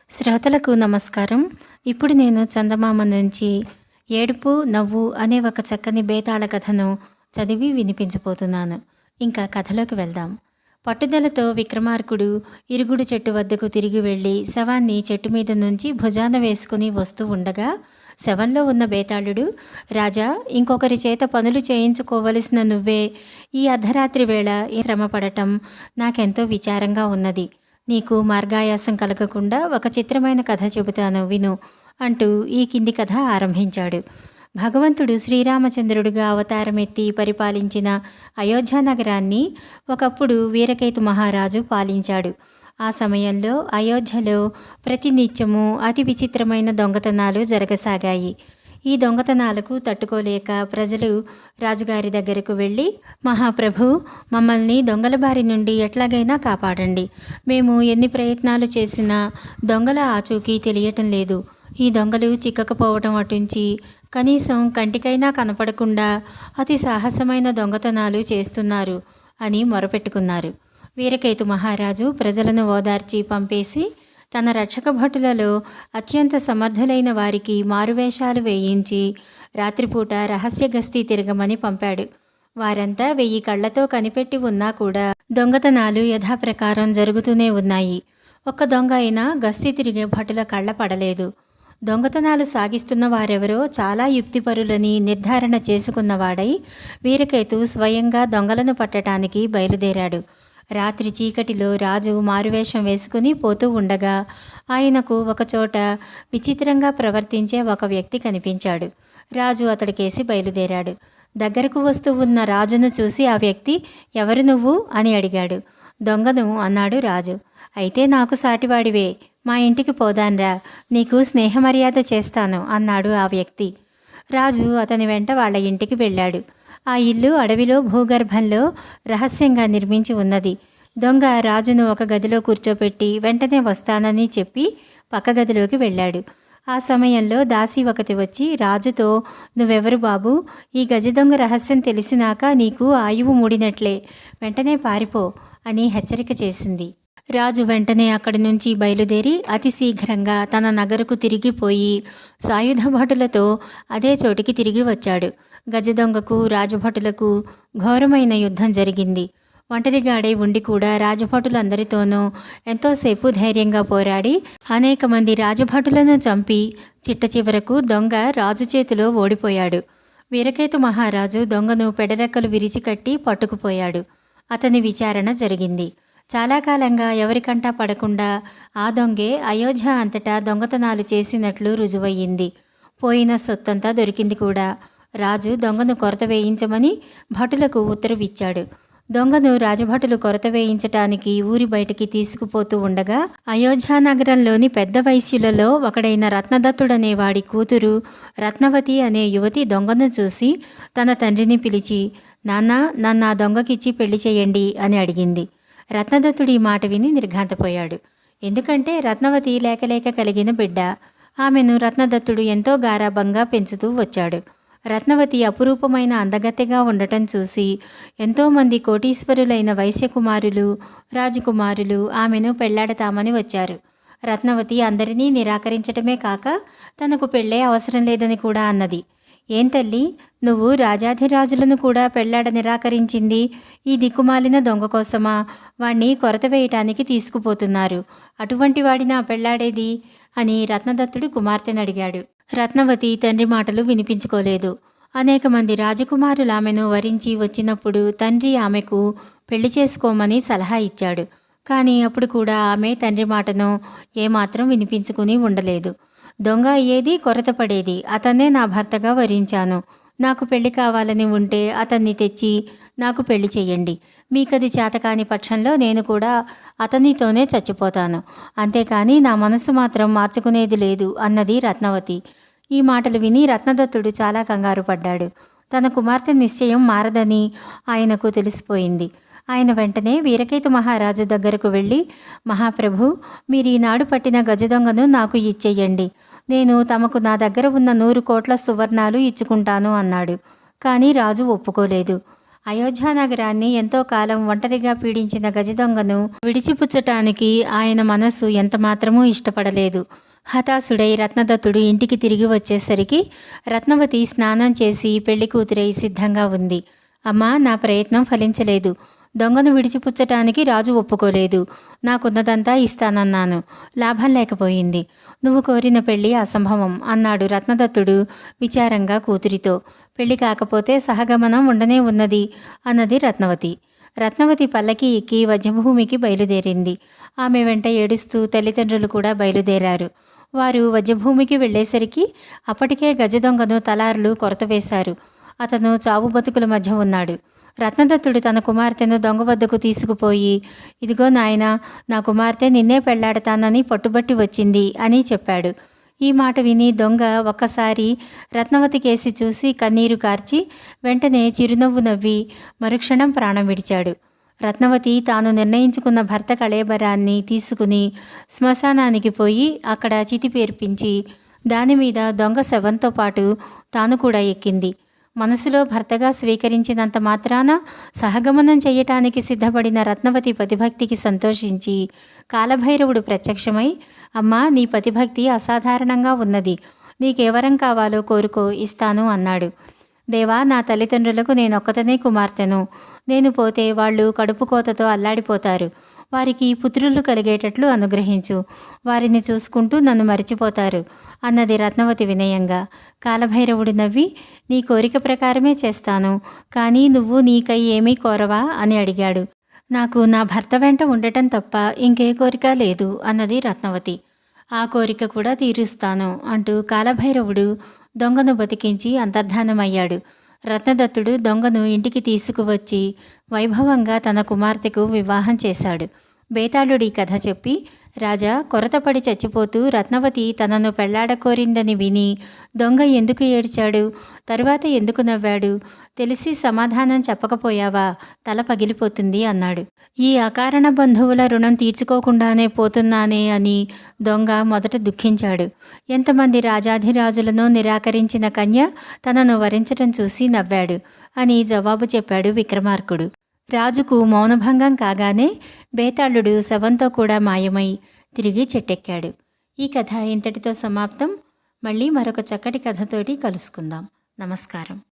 శ్రోతలకు నమస్కారం. ఇప్పుడు నేను చందమామ నుంచి ఏడుపు, నవ్వు అనే ఒక చక్కని బేతాళ కథను చదివి వినిపించబోతున్నాను. ఇంకా కథలోకి వెళ్దాం. పట్టుదలతో విక్రమార్కుడు ఇరుగుడు చెట్టు వద్దకు తిరిగి వెళ్ళి శవాన్ని చెట్టు మీద నుంచి భుజాన వేసుకుని వస్తూ ఉండగా శవంలో ఉన్న బేతాళుడు, రాజా, ఇంకొకరి చేత పనులు చేయించుకోవలసిన నువ్వే ఈ అర్ధరాత్రి వేళ ఈ శ్రమ పడటం నాకెంతో విచారంగా ఉన్నది. నీకు మార్గాయాసం కలగకుండా ఒక చిత్రమైన కథ చెబుతాను, విను అంటూ ఈ కింది కథ ఆరంభించాడు. భగవంతుడు శ్రీరామచంద్రుడిగా అవతారమెత్తి పరిపాలించిన అయోధ్యానగరాన్ని ఒకప్పుడు వీరకేతు మహారాజు పాలించాడు. ఆ సమయంలో అయోధ్యలో ప్రతినిత్యము అతి విచిత్రమైన దొంగతనాలు జరగసాగాయి. ఈ దొంగతనాలకు తట్టుకోలేక ప్రజలు రాజుగారి దగ్గరకు వెళ్ళి, మహాప్రభు, మమ్మల్ని దొంగల బారి నుండి ఎట్లాగైనా కాపాడండి. మేము ఎన్ని ప్రయత్నాలు చేసినా దొంగల ఆచూకీ తెలియటం లేదు. ఈ దొంగలు చిక్కకపోవటం అటుంచి కనీసం కంటికైనా కనపడకుండా అతి సాహసమైన దొంగతనాలు చేస్తున్నారు అని మొరపెట్టుకున్నారు. వీరకేతు మహారాజు ప్రజలను ఓదార్చి పంపేసి తన రక్షక భటులలో అత్యంత సమర్థులైన వారికి మారువేషాలు వేయించి రాత్రిపూట రహస్య గస్తీ తిరగమని పంపాడు. వారంతా 1000 కళ్లతో కనిపెట్టి ఉన్నా కూడా దొంగతనాలు యథాప్రకారం జరుగుతూనే ఉన్నాయి. ఒక్క దొంగ అయినా గస్తీ తిరిగే భటుల కళ్ళ పడలేదు. దొంగతనాలు సాగిస్తున్న వారెవరో చాలా యుక్తిపరులని నిర్ధారణ చేసుకున్నవాడై వీరకేతు స్వయంగా దొంగలను పట్టడానికి బయలుదేరాడు. రాత్రి చీకటిలో రాజు మారువేషం వేసుకుని పోతూ ఉండగా ఆయనకు ఒకచోట విచిత్రంగా ప్రవర్తించే ఒక వ్యక్తి కనిపించాడు. రాజు అతడికేసి బయలుదేరాడు. దగ్గరకు వస్తూ ఉన్న రాజును చూసి ఆ వ్యక్తి, ఎవరు నువ్వు అని అడిగాడు. దొంగను అన్నాడు రాజు. అయితే నాకు సాటివాడివే, మా ఇంటికి పోదాన్రా, నీకు స్నేహమర్యాద చేస్తాను అన్నాడు ఆ వ్యక్తి. రాజు అతని వెంట వాళ్ళ ఇంటికి వెళ్ళాడు. ఆ ఇల్లు అడవిలో భూగర్భంలో రహస్యంగా నిర్మించి ఉన్నది. దొంగ రాజును ఒక గదిలో కూర్చోపెట్టి వెంటనే వస్తానని చెప్పి పక్క గదిలోకి వెళ్ళాడు. ఆ సమయంలో దాసి ఒకటి వచ్చి రాజుతో, నువ్వెవరు బాబు, ఈ గజ దొంగ రహస్యం తెలిసినాక నీకు ఆయువు మూడినట్లే, వెంటనే పారిపో అని హెచ్చరిక చేసింది. రాజు వెంటనే అక్కడి నుంచి బయలుదేరి అతి శీఘ్రంగా తన నగరకు తిరిగిపోయి సాయుధ భటులతో అదే చోటికి తిరిగి వచ్చాడు. గజదొంగకు రాజభటులకు ఘోరమైన యుద్ధం జరిగింది. ఒంటరిగాడే ఉండి కూడా రాజభటులందరితోనూ ఎంతోసేపు ధైర్యంగా పోరాడి అనేక మంది రాజభటులను చంపి చిట్ట చివరకు దొంగ రాజు చేతిలో ఓడిపోయాడు. వీరకేతు మహారాజు దొంగను పెడరెక్కలు విరిచికట్టి పట్టుకుపోయాడు. అతని విచారణ జరిగింది. చాలా కాలంగా ఎవరికంటా పడకుండా ఆ దొంగే అయోధ్య అంతటా దొంగతనాలు చేసినట్లు రుజువయ్యింది. పోయిన సొత్తంతా దొరికింది కూడా. రాజు దొంగను కొరత వేయించమని భటులకు ఉత్తర్విచ్చాడు. దొంగను రాజభటులు కొరత వేయించటానికి ఊరి బయటికి తీసుకుపోతూ ఉండగా అయోధ్యానగరంలోని పెద్ద వైశ్యులలో ఒకడైన రత్నదత్తుడనేవాడి కూతురు రత్నవతి అనే యువతి దొంగను చూసి తన తండ్రిని పిలిచి, నాన్న, నన్ను ఆ దొంగకిచ్చి పెళ్లి చేయండి అని అడిగింది. రత్నదత్తుడి మాట విని నిర్ఘాంతపోయాడు. ఎందుకంటే రత్నవతి లేకలేక కలిగిన బిడ్డ. ఆమెను రత్నదత్తుడు ఎంతో గారాబంగా పెంచుతూ వచ్చాడు. రత్నవతి అపురూపమైన అందగత్తెగా ఉండటం చూసి ఎంతోమంది కోటీశ్వరులైన వైశ్యకుమారులు, రాజకుమారులు ఆమెను పెళ్లాడతామని వచ్చారు. రత్నవతి అందరినీ నిరాకరించటమే కాక తనకు పెళ్ళే అవసరం లేదని కూడా అన్నది. ఏం తల్లి, నువ్వు రాజాధిరాజులను కూడా పెళ్లాడ నిరాకరించింది ఈ దిక్కుమాలిన దొంగ కోసమా? వాణ్ణి కొరత వేయటానికి తీసుకుపోతున్నారు. అటువంటి వాడినా పెళ్లాడేది అని రత్నదత్తుడు కుమార్తెను అడిగాడు. రత్నవతి తండ్రి మాటలు వినిపించుకోలేదు. అనేక మంది రాజకుమారులు ఆమెను వరించి వచ్చినప్పుడు తండ్రి ఆమెకు పెళ్లి చేసుకోమని సలహా ఇచ్చాడు. కానీ అప్పుడు కూడా ఆమె తండ్రి మాటను ఏమాత్రం వినిపించుకుని ఉండలేదు. దొంగ అయ్యేది, కొరత పడేది, అతన్నే నా భర్తగా వరించాను. నాకు పెళ్లి కావాలని ఉంటే అతన్ని తెచ్చి నాకు పెళ్లి చెయ్యండి. మీకది చేతకాని పక్షంలో నేను కూడా అతనితోనే చచ్చిపోతాను. అంతేకాని నా మనసు మాత్రం మార్చుకునేది లేదు అన్నది రత్నవతి. ఈ మాటలు విని రత్నదత్తుడు చాలా కంగారు పడ్డాడు. తన కుమార్తె నిశ్చయం మారదని ఆయనకు తెలిసిపోయింది. ఆయన వెంటనే వీరకేతు మహారాజు దగ్గరకు వెళ్ళి, మహాప్రభు, మీరు ఈనాడు పట్టిన గజదొంగను నాకు ఇచ్చేయండి. నేను తమకు నా దగ్గర ఉన్న 100 కోట్ల సువర్ణాలు ఇచ్చుకుంటాను అన్నాడు. కానీ రాజు ఒప్పుకోలేదు. అయోధ్యానగరాన్ని ఎంతో కాలం ఒంటరిగా పీడించిన గజదొంగను విడిచిపుచ్చటానికి ఆయన మనసు ఎంతమాత్రమూ ఇష్టపడలేదు. హతాశుడై రత్నదత్తుడు ఇంటికి తిరిగి వచ్చేసరికి రత్నవతి స్నానం చేసి పెళ్లి కూతురై సిద్ధంగా ఉంది. అమ్మా, నా ప్రయత్నం ఫలించలేదు. దొంగను విడిచిపుచ్చటానికి రాజు ఒప్పుకోలేదు. నాకున్నదంతా ఇస్తానన్నాను, లాభం లేకపోయింది. నువ్వు కోరిన పెళ్లి అసంభవం అన్నాడు రత్నదత్తుడు విచారంగా కూతురితో. పెళ్లి కాకపోతే సహగమనం ఉండనే ఉన్నది అన్నది రత్నవతి. రత్నవతి పల్లకి ఎక్కి వజ్రభూమికి బయలుదేరింది. ఆమె వెంట ఏడుస్తూ తల్లిదండ్రులు కూడా బయలుదేరారు. వారు వజ్రభూమికి వెళ్ళేసరికి అప్పటికే గజదొంగను తలార్లు కొరతవేశారు. అతను చావు బతుకుల మధ్య ఉన్నాడు. రత్నదత్తుడు తన కుమార్తెను దొంగ వద్దకు తీసుకుపోయి, ఇదిగో నాయనా, నా కుమార్తె నిన్నే పెళ్లాడతానని పట్టుబట్టి వచ్చింది అని చెప్పాడు. ఈ మాట విని దొంగ ఒక్కసారి రత్నవతి కేసి చూసి కన్నీరు కార్చి వెంటనే చిరునవ్వు నవ్వి మరుక్షణం ప్రాణం విడిచాడు. రత్నవతి తాను నిర్ణయించుకున్న భర్త కళేబరాన్ని తీసుకుని శ్మశానానికి పోయి అక్కడ చితి పేర్పించి దానిమీద దొంగ శవంతో పాటు తాను కూడా ఎక్కింది. మనసులో భర్తగా స్వీకరించినంత మాత్రాన సహగమనం చేయటానికి సిద్ధపడిన రత్నవతి పతిభక్తికి సంతోషించి కాలభైరవుడు ప్రత్యక్షమై, అమ్మా, నీ పతిభక్తి అసాధారణంగా ఉన్నది. నీకెవరం కావాలో కోరుకో, ఇస్తాను అన్నాడు. దేవా, నా తల్లిదండ్రులకు నేనొక్కతనే కుమార్తెను. నేను పోతే వాళ్ళు కడుపు కోతతో అల్లాడిపోతారు. వారికి పుత్రులు కలిగేటట్లు అనుగ్రహించు. వారిని చూసుకుంటూ నన్ను మరిచిపోతారు అన్నది రత్నవతి వినయంగా. కాలభైరవుడు నవ్వి, నీ కోరిక ప్రకారమే చేస్తాను, కానీ నువ్వు నీకై ఏమీ కోరవా అని అడిగాడు. నాకు నా భర్త వెంట ఉండటం తప్ప ఇంకే కోరిక లేదు అన్నది రత్నవతి. ఆ కోరిక కూడా తీరుస్తాను అంటూ కాలభైరవుడు దొంగను బతికించి అంతర్ధానమయ్యాడు. రత్నదత్తుడు దొంగను ఇంటికి తీసుకువచ్చి వైభవంగా తన కుమార్తెకు వివాహం చేశాడు. బేతాళుడి కథ చెప్పి, రాజా, కొరతపడి చచ్చిపోతూ రత్నవతి తనను పెళ్లాడకోరిందని విని దొంగ ఎందుకు ఏడ్చాడు, తరువాత ఎందుకు నవ్వాడు, తెలిసి సమాధానం చెప్పకపోయావా, తల పగిలిపోతుంది అన్నాడు. ఈ అకారణ బంధువుల రుణం తీర్చుకోకుండానే పోతున్నానే అని దొంగ మొదట దుఃఖించాడు. ఎంతమంది రాజాధిరాజులను నిరాకరించిన కన్య తనను వరించటం చూసి నవ్వాడు అని జవాబు చెప్పాడు విక్రమార్కుడు. రాజుకు మౌనభంగం కాగానే బేతాళుడు శవంతో కూడా మాయమై తిరిగి చెట్టెక్కాడు. ఈ కథ ఇంతటితో సమాప్తం. మళ్ళీ మరొక చక్కటి కథతోటి కలుసుకుందాం. నమస్కారం.